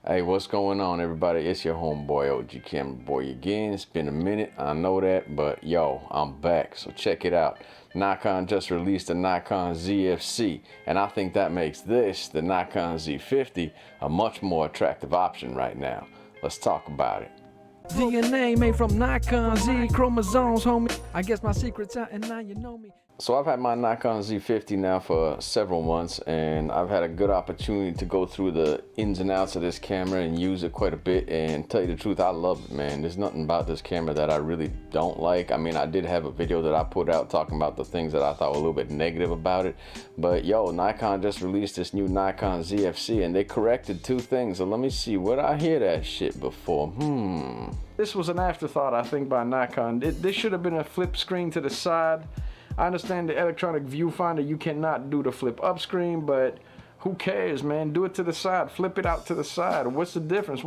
Hey, what's going on, everybody? It's your homeboy OG Camera Boy again. It's been a minute, I know that, but yo, I'm back, so check it out. Nikon just released the Nikon Zfc, and I think that makes this, the Nikon Z50, a much more attractive option right now. Let's talk about it. DNA made from Nikon Z chromosomes, homie. I guess my secret's out and now you know me. So I've had my Nikon Z50 now for several months, and I've had a good opportunity to go through the ins and outs of this camera and use it quite a bit. And tell you the truth, I love it, man. There's nothing about this camera that I really don't like. I mean, I did have a video that I put out talking about the things that I thought were a little bit negative about it. But yo, Nikon just released this new Nikon ZFC, and they corrected two things. So let me see, would I hear that shit before? This was an afterthought, I think, by Nikon. This should have been a flip screen to the side. I understand the electronic viewfinder, you cannot do the flip up screen, but who cares, man? Do it to the side, flip it out to the side. What's the difference?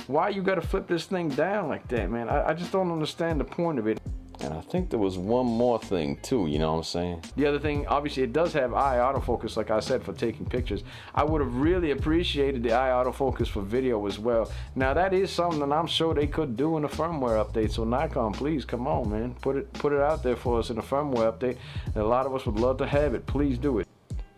Why you gotta flip this thing down like that, man? I just don't understand the point of it. And I think there was one more thing too, you know what I'm saying? The other thing, obviously it does have eye autofocus, like I said, for taking pictures. I would have really appreciated the eye autofocus for video as well. Now that is something that I'm sure they could do in a firmware update. So Nikon, please, come on, man. Put it out there for us in a firmware update. And a lot of us would love to have it. Please do it.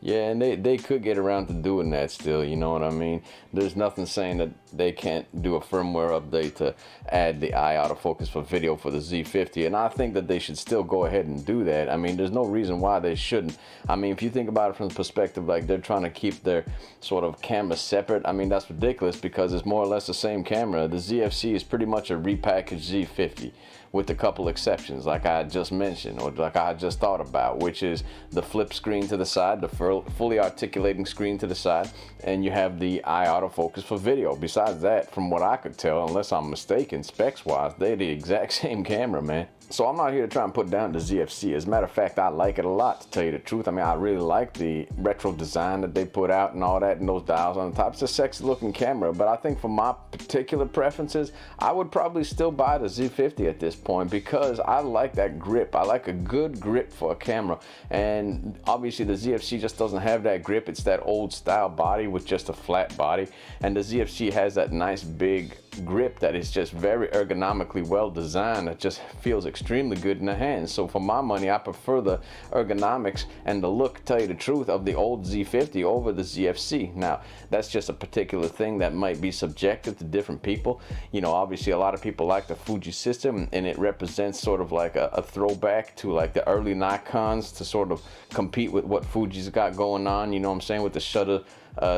Yeah, and they could get around to doing that still, you know what I mean? There's nothing saying that they can't do a firmware update to add the eye autofocus for video for the Z50, and I think that they should still go ahead and do that. I mean, there's no reason why they shouldn't. I mean, if you think about it from the perspective like they're trying to keep their sort of camera separate, I mean, that's ridiculous because it's more or less the same camera. The ZFC is pretty much a repackaged Z50 with a couple exceptions like I just mentioned, or like I just thought about, which is the flip screen to the side, the fully articulating screen to the side, and you have the eye autofocus for video. Besides that, from what I could tell, unless I'm mistaken, specs wise, they're the exact same camera, man. So I'm not here to try and put down the ZFC. As a matter of fact, I like it a lot, to tell you the truth. I mean, I really like the retro design that they put out and all that, and those dials on the top. It's a sexy looking camera, but I think for my particular preferences, I would probably still buy the Z50 at this point because I like that grip. I like a good grip for a camera, and obviously the ZFC just doesn't have that grip. It's that old style body with just a flat body, and the ZFC has that nice big grip that is just very ergonomically well designed. That just feels extremely good in the hands. So for my money, I prefer the ergonomics and the look, tell you the truth, of the old Z50 over the ZFC. Now that's just a particular thing that might be subjective to different people. You know, obviously a lot of people like the Fuji system, and it represents sort of like a throwback to like the early Nikons to sort of compete with what Fuji's got going on, you know what I'm saying, with the shutter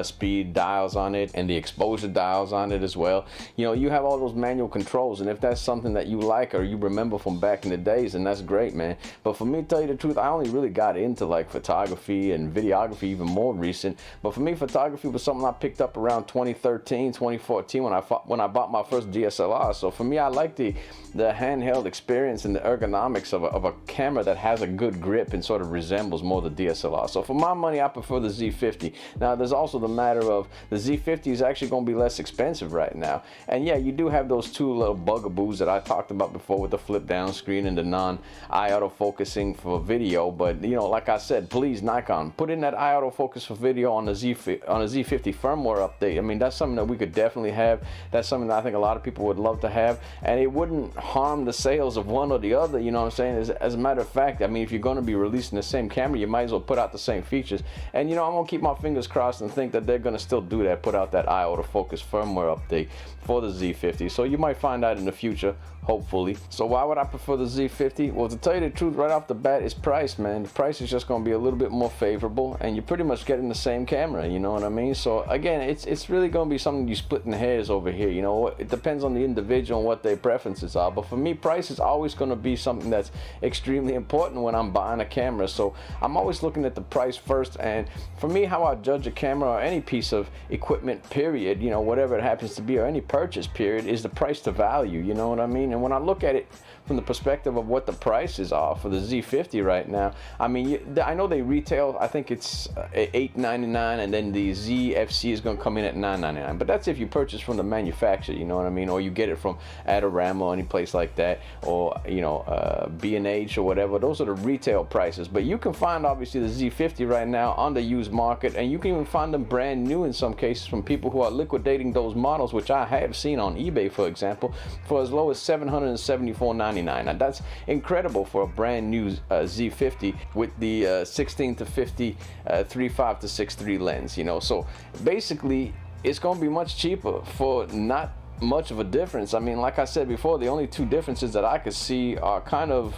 speed dials on it and the exposure dials on it as well. You know, you have all those manual controls, and if that's something that you like or you remember from back in the days, then that's great, man. But for me, to tell you the truth, I only really got into like photography and videography even more recent. But for me, photography was something I picked up around 2013, 2014 when I bought my first DSLR. So for me, I like the handheld experience and the ergonomics of a camera that has a good grip and sort of resembles more the DSLR. So for my money, I prefer the Z50. Now there's also the matter of the Z50 is actually going to be less expensive right now, and yeah, you do have those two little bugaboos that I talked about before with the flip down screen and the non-eye autofocusing for video. But you know, like I said, please Nikon, put in that eye autofocus for video on the Z50 firmware update. I mean, that's something that we could definitely have. That's something that I think a lot of people would love to have, and it wouldn't harm the sales of one or the other, you know what I'm saying? As a matter of fact, I mean, if you're going to be releasing the same camera, you might as well put out the same features. And you know, I'm going to keep my fingers crossed and think that they're going to still do that, put out that eye autofocus firmware update for the Z50. So you might find out in the future, hopefully. So why would I prefer the Z50? Well, to tell you the truth, right off the bat, is price, man. The price is just going to be a little bit more favorable, and you're pretty much getting the same camera, you know what I mean? So again, it's really going to be something you splitting hairs over here, you know. It depends on the individual and what their preferences are, but for me, price is always going to be something that's extremely important when I'm buying a camera. So I'm always looking at the price first, and for me, how I judge a camera or any piece of equipment, period, you know, whatever it happens to be, or any purchase period, is the price to value, you know what I mean? And when I look at it from the perspective of what the prices are for the Z50 right now, I mean, I know they retail, I think it's $8.99, and then the ZFC is going to come in at $9.99. But that's if you purchase from the manufacturer, you know what I mean, or you get it from Adorama or any place like that, or you know, B&H or whatever. Those are the retail prices. But you can find obviously the Z50 right now on the used market, and you can even find them brand new in some cases from people who are liquidating those models, which I have seen on eBay, for example, for as low as $774.99. Now that's incredible for a brand new Z50 with the 16 to 50 3.5 to 6.3 lens, you know. So basically it's going to be much cheaper for not much of a difference. I mean, like I said before, the only two differences that I could see are kind of,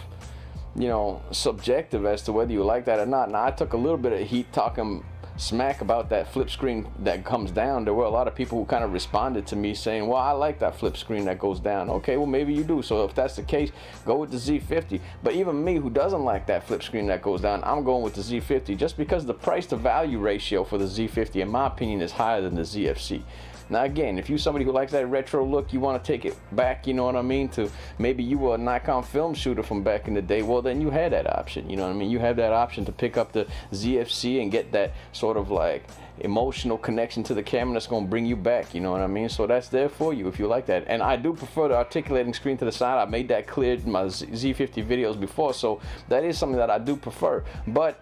you know, subjective as to whether you like that or not. Now I took a little bit of heat talking smack about that flip screen that comes down. There were a lot of people who kind of responded to me saying, well, I like that flip screen that goes down. Okay, well, maybe you do. So if that's the case, go with the Z50. But even me, who doesn't like that flip screen that goes down, I'm going with the Z50 just because the price to value ratio for the Z50, in my opinion, is higher than the ZFC. Now again, if you're somebody who likes that retro look, you want to take it back, you know what I mean, to maybe you were a Nikon film shooter from back in the day, well then you had that option, you know what I mean. You have that option to pick up the ZFC and get that sort of like emotional connection to the camera that's going to bring you back, you know what I mean. So that's there for you if you like that. And I do prefer the articulating screen to the side. I made that clear in my Z50 videos before, so that is something that I do prefer. But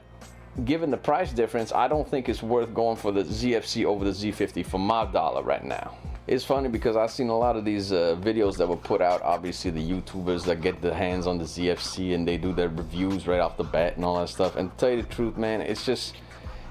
given the price difference, I don't think it's worth going for the ZFC over the Z50 for my dollar right now. It's funny because I've seen a lot of these videos that were put out, obviously the YouTubers that get their hands on the ZFC and they do their reviews right off the bat and all that stuff. And to tell you the truth, man, it's just,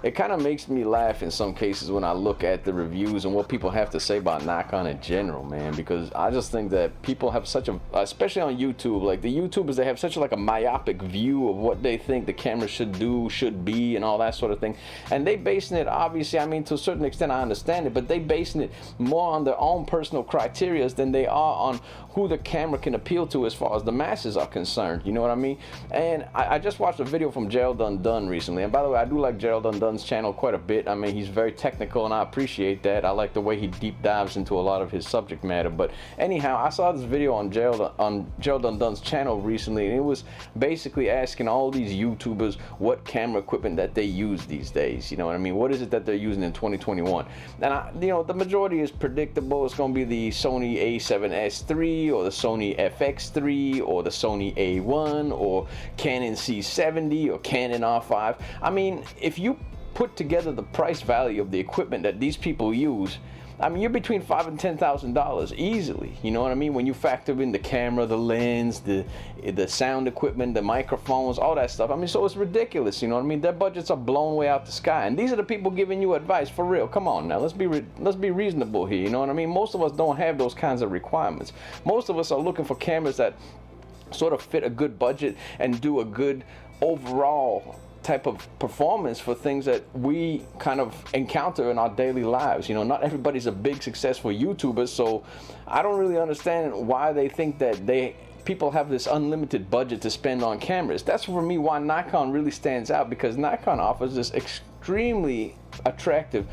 it kind of makes me laugh in some cases when I look at the reviews and what people have to say about Nikon in general, man, because I just think that people have such a, especially on YouTube, like the YouTubers, they have such like a myopic view of what they think the camera should do, should be, and all that sort of thing. And they basing it, obviously, I mean, to a certain extent I understand it, but they basing it more on their own personal criteria than they are on who the camera can appeal to as far as the masses are concerned, you know what I mean? And I just watched a video from Gerald Undone recently, and by the way, I do like Gerald Undone's channel quite a bit. I mean, he's very technical and I appreciate that. I like the way he deep dives into a lot of his subject matter. But anyhow, I saw this video on Gerald Undone's channel recently, and it was basically asking all these YouTubers what camera equipment that they use these days, you know what I mean? What is it that they're using in 2021? And you know, the majority is predictable. It's going to be the Sony A7S III or the Sony FX3 or the Sony A1 or Canon C70 or Canon R5. I mean, if you put together the price value of the equipment that these people use, I mean, you're between $5,000 and $10,000 easily, you know what I mean, when you factor in the camera, the lens, the sound equipment, the microphones, all that stuff. I mean, so it's ridiculous, you know what I mean. Their budgets are blown way out the sky, and these are the people giving you advice, for real. Come on now, let's be reasonable here, you know what I mean. Most of us don't have those kinds of requirements. Most of us are looking for cameras that sort of fit a good budget and do a good overall type of performance for things that we kind of encounter in our daily lives. You know, not everybody's a big successful YouTuber, so I don't really understand why they think that people have this unlimited budget to spend on cameras. That's for me why Nikon really stands out, because Nikon offers this extremely attractive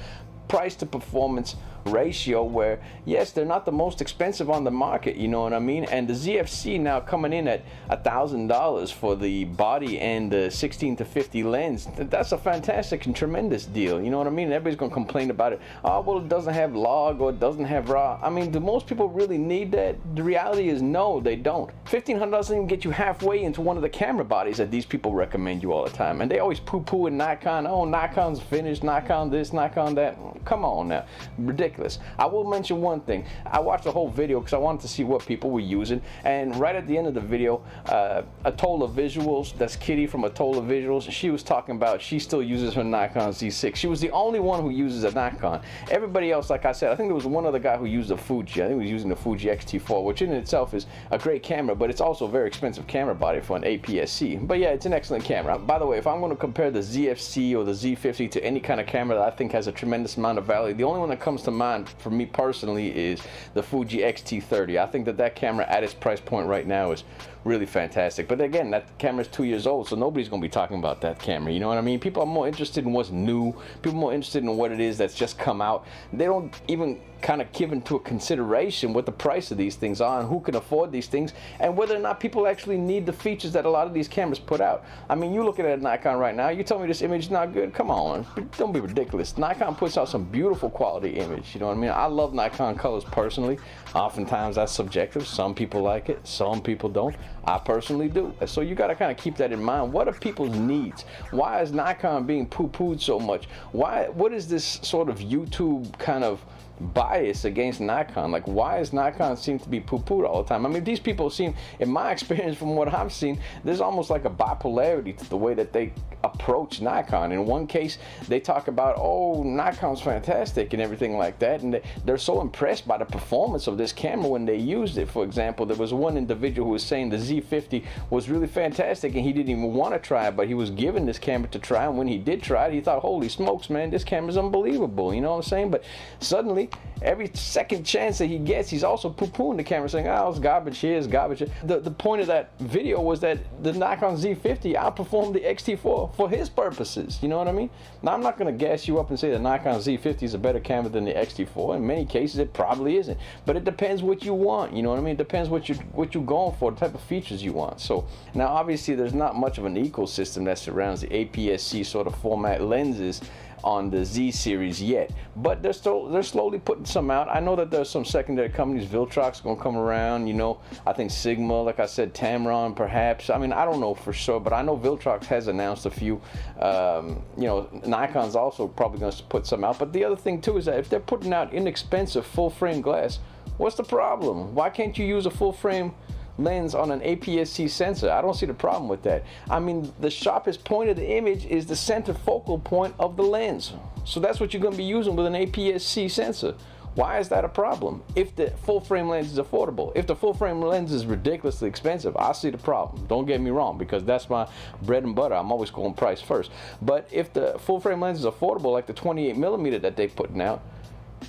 price to performance ratio where, yes, they're not the most expensive on the market, you know what I mean. And the ZFC now coming in at $1,000 for the body and the 16 to 50 lens, that's a fantastic and tremendous deal, you know what I mean. Everybody's gonna complain about it. Oh, well, it doesn't have log or it doesn't have raw. I mean, do most people really need that? The reality is no, they don't. $1,500 doesn't even get you halfway into one of the camera bodies that these people recommend you all the time, and they always poo-poo in Nikon. Oh, Nikon's finished, Nikon this, Nikon that. Come on now, ridiculous. I will mention one thing. I watched the whole video because I wanted to see what people were using, and right at the end of the video, Atola Visuals, that's Kitty from Atola Visuals, she was talking about she still uses her Nikon Z6. She was the only one who uses a Nikon. Everybody else, like I said, I think there was one other guy who used a Fuji. I think he was using the Fuji X-T4, which in itself is a great camera, but it's also a very expensive camera body for an APS-C. But yeah, it's an excellent camera. By the way, if I'm going to compare the ZFC or the Z50 to any kind of camera that I think has a tremendous amount of value, the only one that comes to mind for me personally is the Fuji X-T30. I think that camera at its price point right now is really fantastic. But again, that camera is 2 years old, so nobody's going to be talking about that camera, you know what I mean. People are more interested in what's new. People are more interested in what it is that's just come out. They don't even kind of give into a consideration what the price of these things are and who can afford these things and whether or not people actually need the features that a lot of these cameras put out. I mean, you looking at a Nikon right now, you tell me this image is not good? Come on, don't be ridiculous. Nikon puts out some beautiful quality image, you know what I mean? I love Nikon colors personally. Oftentimes that's subjective. Some people like it, some people don't. I personally do. So you got to kind of keep that in mind. What are people's needs? Why is Nikon being poo-pooed so much? What is this sort of YouTube kind of bias against Nikon? Like, why does Nikon seem to be poo-pooed all the time? I mean, these people seem, in my experience from what I've seen, there's almost like a bipolarity to the way that they approach Nikon. In one case, they talk about, oh, Nikon's fantastic and everything like that, and they're so impressed by the performance of this camera when they used it. For example, there was one individual who was saying the Z50 was really fantastic and he didn't even want to try it, but he was given this camera to try, and when he did try it, he thought, holy smokes, man, this camera's unbelievable, you know what I'm saying? But suddenly, every second chance that he gets, he's also poo-pooing the camera, saying, oh, it's garbage here, it's garbage here. The point of that video was that the Nikon Z50 outperformed the X-T4 for his purposes, you know what I mean? Now, I'm not going to gas you up and say the Nikon Z50 is a better camera than the X-T4. In many cases, it probably isn't. But it depends what you want, you know what I mean? It depends what you're going for, the type of features you want. So, now, obviously, there's not much of an ecosystem that surrounds the APS-C sort of format lenses on the Z series yet, but they're slowly putting some out. I know that there's some secondary companies. Viltrox gonna come around, you know. I think Sigma, like I said, Tamron perhaps. I mean, I don't know for sure, but I know Viltrox has announced a few. You know, Nikon's also probably gonna put some out. But the other thing too is that if they're putting out inexpensive full frame glass, what's the problem? Why can't you use a full frame lens on an APS-C sensor? I don't see the problem with that. I mean, the sharpest point of the image is the center focal point of the lens. So that's what you're going to be using with an APS-C sensor. Why is that a problem? If the full frame lens is affordable, if the full frame lens is ridiculously expensive, I see the problem. Don't get me wrong, because that's my bread and butter. I'm always going price first. But if the full frame lens is affordable, like the 28mm that they're putting out,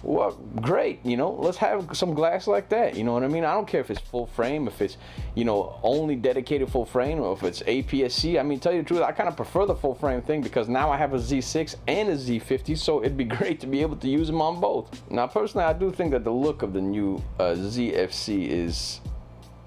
well, great, you know, let's have some glass like that, you know what I mean? I don't care if it's full frame, if it's, you know, only dedicated full frame, or if it's APS-C. I mean, tell you the truth, I kind of prefer the full frame thing because now I have a Z6 and a Z50, so it'd be great to be able to use them on both. Now, personally, I do think that the look of the new ZFC is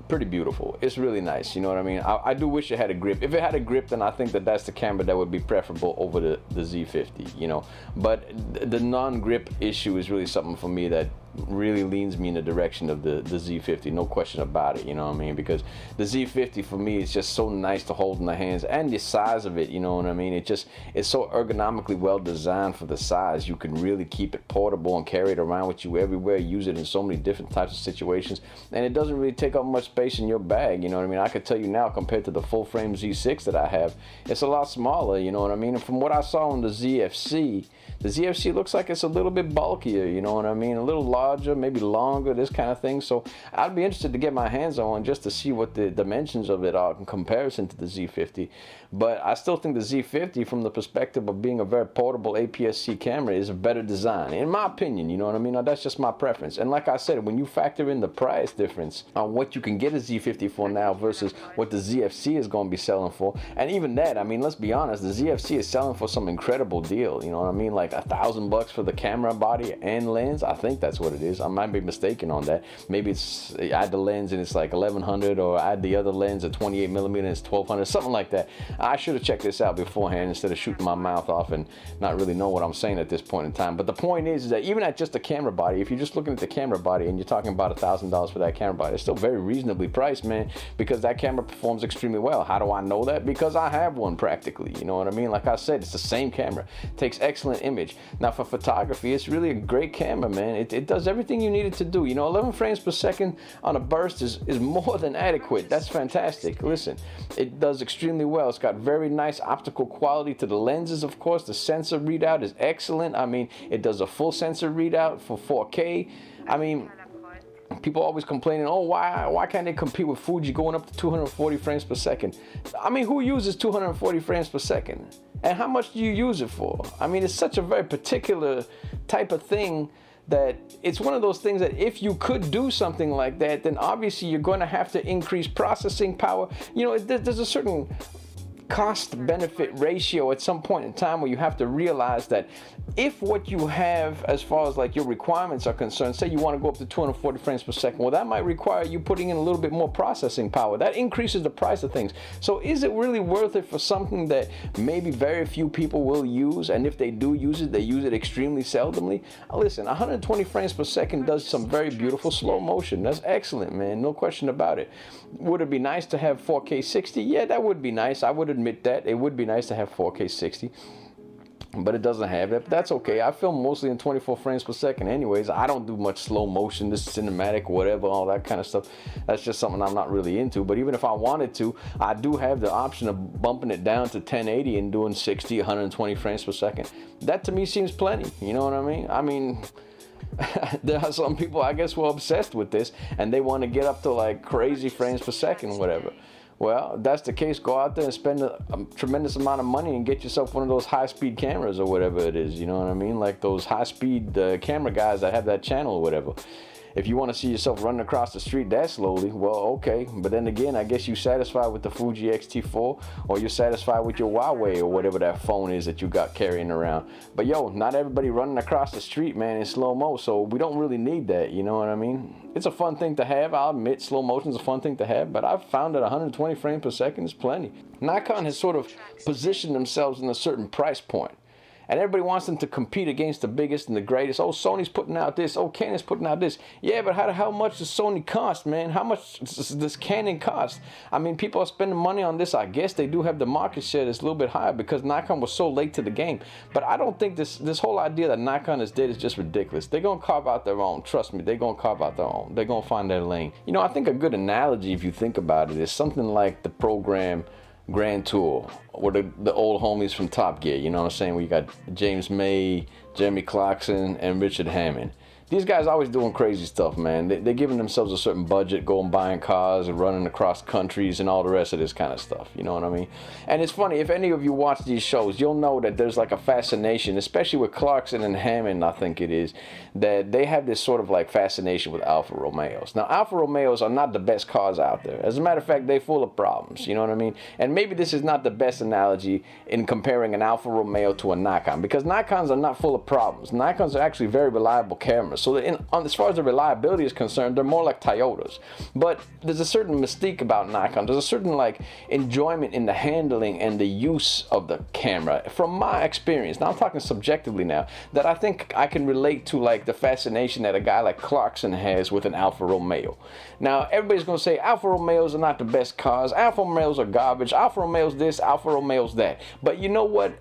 pretty beautiful. It's really nice, you know what I mean? I do wish it had a grip. If it had a grip, then I think that that's the camera that would be preferable over the Z50, you know? But the non-grip issue is really something for me that really leans me in the direction of the Z50, no question about it, you know what I mean? Because the Z50 for me is just so nice to hold in the hands, and the size of it, you know what I mean? It's so ergonomically well designed for the size. You can really keep it portable and carry it around with you everywhere, use it in so many different types of situations, and it doesn't really take up much space in your bag, you know what I mean? I could tell you now, compared to the full frame Z6 that I have, it's a lot smaller, you know what I mean? And from what I saw on the ZFC looks like it's a little bit bulkier, you know what I mean? A little larger, maybe longer, this kind of thing. So I'd be interested to get my hands on one just to see what the dimensions of it are in comparison to the Z50. But I still think the Z50, from the perspective of being a very portable APS-C camera, is a better design, in my opinion, you know what I mean? Now, that's just my preference. And like I said, when you factor in the price difference on what you can get a Z50 for now versus what the ZFC is going to be selling for, and even that, I mean, let's be honest, the ZFC is selling for some incredible deal, you know what I mean? Like $1,000 for the camera body and lens. I think that's what it is. I might be mistaken on that. Maybe it's add the lens and it's like $1,100, or add the other lens at 28mm and it's $1,200, something like that. I should have checked this out beforehand instead of shooting my mouth off and not really know what I'm saying at this point in time. But the point is that even at just the camera body, if you're just looking at the camera body and you're talking about $1,000 for that camera body, it's still very reasonably priced, man, because that camera performs extremely well. How do I know that? Because I have one practically, you know what I mean? Like I said, it's the same camera. It takes excellent image. Now, for photography, it's really a great camera, man. It does everything you need it to do. You know, 11 frames per second on a burst is more than adequate. That's fantastic. Listen, it does extremely well. It's got very nice optical quality to the lenses, of course. The sensor readout is excellent. I mean, it does a full sensor readout for 4K. I mean, people always complaining, oh, why can't they compete with Fuji going up to 240 frames per second? I mean, who uses 240 frames per second? And how much do you use it for? I mean, it's such a very particular type of thing that it's one of those things that if you could do something like that, then obviously you're going to have to increase processing power. You know, there's a certain cost benefit ratio at some point in time where you have to realize that if what you have as far as like your requirements are concerned, say you want to go up to 240 frames per second, well, that might require you putting in a little bit more processing power. That increases the price of things. So is it really worth it for something that maybe very few people will use, and if they do use it, they use it extremely seldomly? Listen, 120 frames per second does some very beautiful slow motion. That's excellent, man, no question about it. Would it be nice to have 4K 60? Yeah, that would be nice. I would admit that. It would be nice to have 4K 60. But it doesn't have that. But that's okay. I film mostly in 24 frames per second anyways. I don't do much slow motion, this cinematic, whatever, all that kind of stuff. That's just something I'm not really into. But even if I wanted to, I do have the option of bumping it down to 1080 and doing 60, 120 frames per second. That to me seems plenty. You know what I mean? There are some people, I guess, who are obsessed with this and they want to get up to like crazy frames per second, whatever. Well, if that's the case, go out there and spend a tremendous amount of money and get yourself one of those high-speed cameras or whatever it is, you know what I mean? Like those high-speed camera guys that have that channel or whatever. If you want to see yourself running across the street that slowly, well, okay. But then again, I guess you're satisfied with the Fuji X-T4, or you're satisfied with your Huawei or whatever that phone is that you got carrying around. But yo, not everybody running across the street, man, in slow-mo, so we don't really need that, you know what I mean? It's a fun thing to have, I'll admit, slow motion is a fun thing to have, but I've found that 120 frames per second is plenty. Nikon has sort of positioned themselves in a certain price point. And everybody wants them to compete against the biggest and the greatest. Oh, Sony's putting out this. Oh, Canon's putting out this. Yeah, but how much does Sony cost, man? How much does this Canon cost? I mean, people are spending money on this. I guess they do have the market share that's a little bit higher because Nikon was so late to the game. But I don't think this whole idea that Nikon is dead is just ridiculous. They're going to carve out their own. Trust me, they're going to carve out their own. They're going to find their lane. You know, I think a good analogy, if you think about it, is something like the program Grand Tour, or the old homies from Top Gear, you know what I'm saying? We got James May, Jeremy Clarkson, and Richard Hammond. These guys are always doing crazy stuff, man. They're giving themselves a certain budget, going buying cars and running across countries and all the rest of this kind of stuff, you know what I mean? And it's funny, if any of you watch these shows, you'll know that there's like a fascination, especially with Clarkson and Hammond, I think it is, that they have this sort of like fascination with Alfa Romeos. Now, Alfa Romeos are not the best cars out there. As a matter of fact, they're full of problems, you know what I mean? And maybe this is not the best analogy in comparing an Alfa Romeo to a Nikon, because Nikons are not full of problems. Nikons are actually very reliable cameras. So as far as the reliability is concerned, they're more like Toyotas. But there's a certain mystique about Nikon. There's a certain like enjoyment in the handling and the use of the camera. From my experience, now I'm talking subjectively now, that I think I can relate to like the fascination that a guy like Clarkson has with an Alfa Romeo. Now, everybody's going to say Alfa Romeos are not the best cars. Alfa Romeos are garbage. Alfa Romeos this, Alfa Romeos that. But you know what?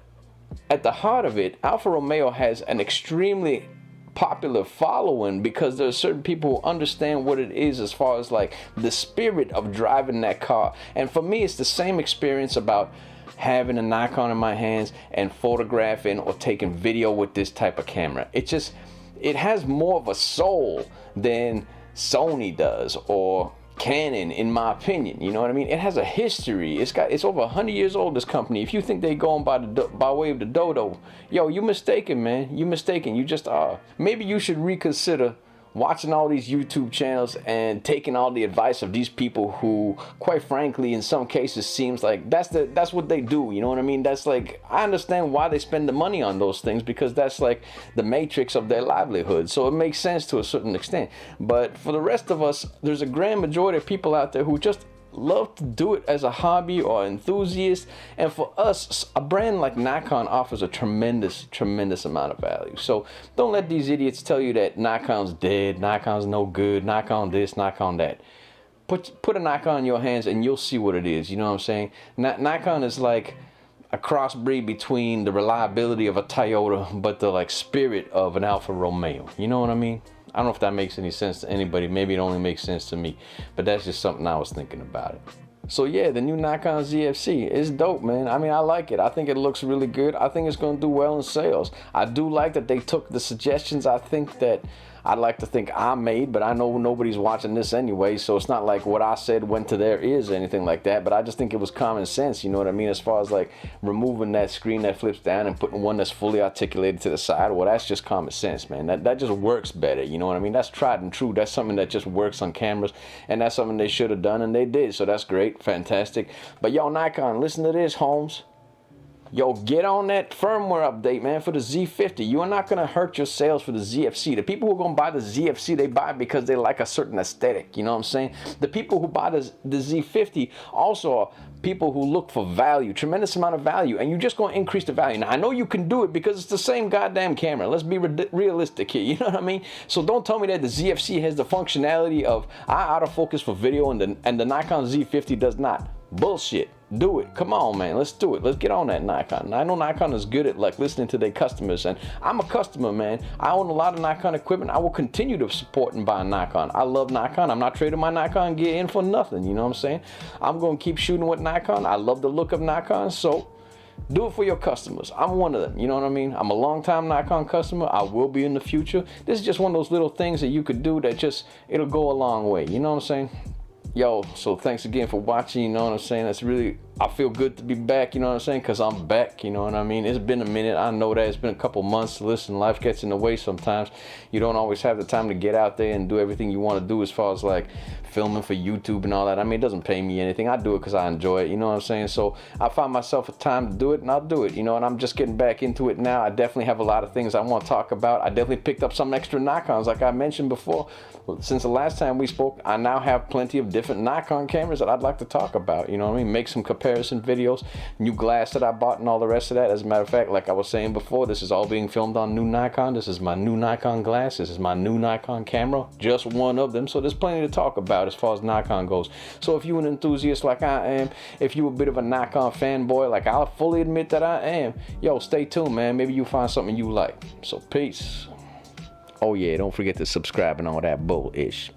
At the heart of it, Alfa Romeo has an extremely popular following because there are certain people who understand what it is as far as like the spirit of driving that car. And for me, it's the same experience about having a Nikon in my hands and photographing or taking video with this type of camera. It has more of a soul than Sony does or Canon, in my opinion. You know what I mean? It has a history. It's over 100 years old, this company. If you think they going by way of the dodo, yo, you mistaken, man. You mistaken. You just are. Maybe you should reconsider watching all these YouTube channels and taking all the advice of these people who, quite frankly, in some cases seems like that's what they do. You know what I mean? That's like, I understand why they spend the money on those things, because that's like the matrix of their livelihood. So it makes sense to a certain extent. But for the rest of us, there's a grand majority of people out there who just love to do it as a hobby or enthusiast. And for us, a brand like Nikon offers a tremendous amount of value. So don't let these idiots tell you that Nikon's dead, Nikon's no good, Nikon this, Nikon that. Put a Nikon in your hands and you'll see what it is. You know what I'm saying? Nikon is like a crossbreed between the reliability of a Toyota but the like spirit of an Alfa Romeo. You know what I mean? I don't know if that makes any sense to anybody. Maybe it only makes sense to me. But that's just something I was thinking about it. So yeah, the new Nikon Zfc is dope, man. I mean, I like it. I think it looks really good. I think it's going to do well in sales. I do like that they took the suggestions I think that I'd like to think I made, but I know nobody's watching this anyway, so it's not like what I said went to their ears or anything like that, but I just think it was common sense, you know what I mean, as far as like removing that screen that flips down and putting one that's fully articulated to the side. Well, that's just common sense, man. That just works better, you know what I mean? That's tried and true. That's something that just works on cameras, and that's something they should have done, and they did, so that's great, fantastic. But yo, Nikon, listen to this, Holmes. Yo, get on that firmware update, man, for the Z50. You are not going to hurt your sales for the ZFC. The people who are going to buy the ZFC, they buy it because they like a certain aesthetic, you know what I'm saying? The people who buy the Z50 also are people who look for value, tremendous amount of value, and you're just going to increase the value. Now, I know you can do it because it's the same goddamn camera. Let's be realistic here, you know what I mean? So don't tell me that the ZFC has the functionality of autofocus for video and the Nikon Z50 does not. Bullshit. Do it. Come on, man. Let's do it. Let's get on that Nikon. I know Nikon is good at like listening to their customers, and I'm a customer, man. I own a lot of Nikon equipment. I will continue to support and buy Nikon. I love Nikon. I'm not trading my Nikon gear in for nothing. You know what I'm saying? I'm going to keep shooting with Nikon. I love the look of Nikon, so do it for your customers. I'm one of them. You know what I mean? I'm a long-time Nikon customer. I will be in the future. This is just one of those little things that you could do that just, it'll go a long way. You know what I'm saying? Yo, so thanks again for watching, you know what I'm saying? That's really, I feel good to be back, you know what I'm saying? Because I'm back, you know what I mean? It's been a minute, I know that. It's been a couple months. Listen, life gets in the way sometimes. You don't always have the time to get out there and do everything you want to do as far as like filming for YouTube and all that. I mean, it doesn't pay me anything. I do it because I enjoy it, you know what I'm saying? So I find myself a time to do it, and I'll do it, you know, and I'm just getting back into it now. I definitely have a lot of things I want to talk about. I definitely picked up some extra Nikons, like I mentioned before. Since the last time we spoke, I now have plenty of different Nikon cameras that I'd like to talk about, you know what I mean? Make some comparison videos, new glass that I bought and all the rest of that. As a matter of fact, like I was saying before, this is all being filmed on new Nikon. This is my new Nikon glass. This is my new Nikon camera, just one of them. So there's plenty to talk about as far as Nikon goes. So if you're an enthusiast like I am, if you're a bit of a Nikon fanboy, like I'll fully admit that I am, yo, stay tuned, man. Maybe you'll find something you like. So peace. Oh yeah, don't forget to subscribe and all that bull-ish.